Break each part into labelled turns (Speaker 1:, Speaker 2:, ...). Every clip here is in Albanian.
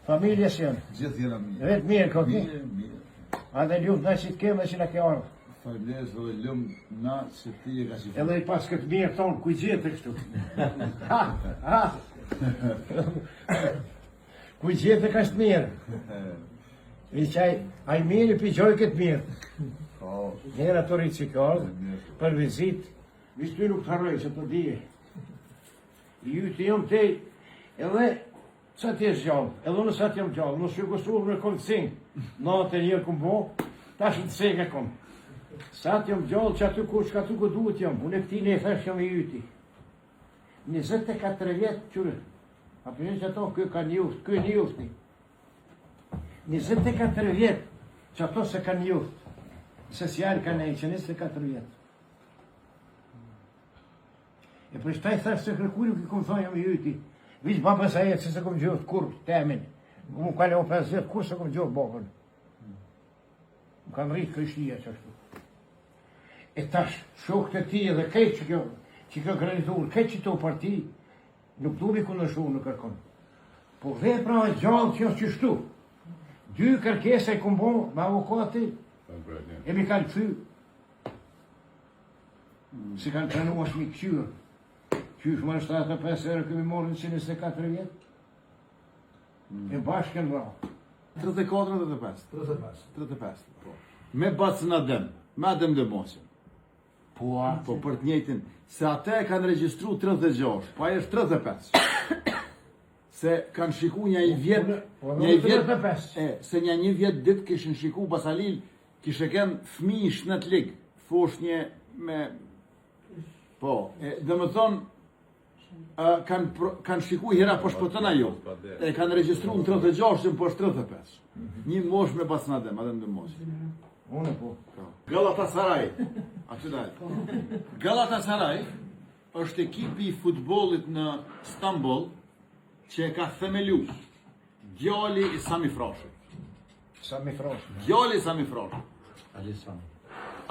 Speaker 1: Familjes janë.
Speaker 2: Gjithë jena mirë.
Speaker 1: Vetë mirë, koki.
Speaker 2: Mirë.
Speaker 1: A dhe lumë na që të kemë dhe që na ke ardhë.
Speaker 2: Faleminderit dhe lumë na që ti e ka shifur.
Speaker 1: Edhe I pas këtë mirë tonë, ku I gjete kështu. Ku I gjete ka shtë mirë. I qaj, a I mirë I piqoj këtë mirë. Njëra të rritë që ka ardhë, për vizit, vishë ty nuk të harroj që të dije. I ju të jam te, edhe sa ti është gjallë, edhe unë sa ti jam gjallë, nësë ju Kosovë në kom të cingë, natë e njërë kom bo, tash në të seke kom. Sa ti jam gjallë që aty ku shka tu ku duhet jam, unë e këti në e fesh jam I yti. 24 vjetë qërë, a përgjën që ato kjo ka njuft, kjo e njufti. 24 vjetë që ato se ka njuft, se s'jarë ka nejë që 24 vjetë. E për shtaj thash se kërkuj nuk I kom thonë jam I yti. Vish baba sa jetë, se se kom gjohët kur temin. Mu kale o 5 vjetë, kur se kom gjohët babën. Më kanë rritë krishtia që ashtu. E tash, shokët e ti edhe kejtë që kjo granitur, kejtë që to parti, nuk du mi kundështu në kërkon. Po vepra e gjallë që është qështu. 2 kërkesa I kom bo me avokati, e mi kanë këthy. Si kanë prenu është mi këqyrë. Qysh më 75 euro këmi morën 124 vjetë? E bashkën bravo.
Speaker 2: 34-35. Me bacë në adem, me adem dhe mosin. Po për të njëjtin, se ate e kanë registru 36, pa e është 35. Se kanë shiku një vjetë, se një vjetë ditë kishën shiku Basalil, kishë kënë fmi I shnet ligë, fosh një me... Po, dhe më thonë, kanë shiku hera po shpëtën ajo, e kanë registru në 36, që po është 35. Një mosh me pas në adem, adem dhe mosh.
Speaker 1: Unë po.
Speaker 2: Galatasaray, aty dalë. Galatasaray është ekipi I futbollit në Stamboll që e ka themelu djali I Sami Frashit. Djali I Sami Frashit.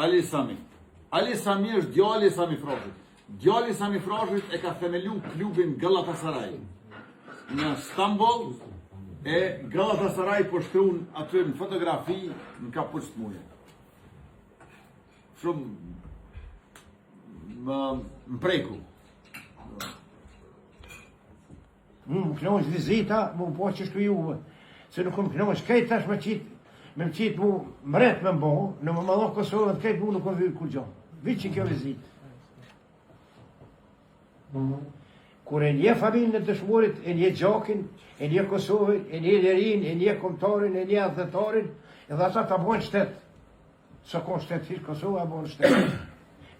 Speaker 2: Ali Sami është djali I Sami Frashit. Djali I Sami Frashit e ka themelu klubin Galatasaray në Stamboll, e Galatasaray po shkruan aty në fotografi në kapuç të muje. Shumë më preku.
Speaker 1: Më kënosh vizita, më po që shtu juve. Se nuk më kënosh, kejt tash me më qitë mu mret me mbo, në më malloh Kosovën, kejt mu nuk më vyrë kur gjo. Vitë që kjo vizitë. Kur e nje familjën e dëshmurit, e nje gjakin, e nje Kosovën, e nje Lerin, e nje Komtarin, e nje Adhetarin, edhe ata ta bojnë shtetë. Sa ko shtetë fish Kosovë, a bojnë shtetë.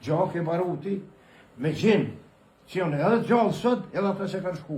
Speaker 1: Gjak e baruti, me gjinë, që janë edhe gjallë sot, edhe ata se kanë shku.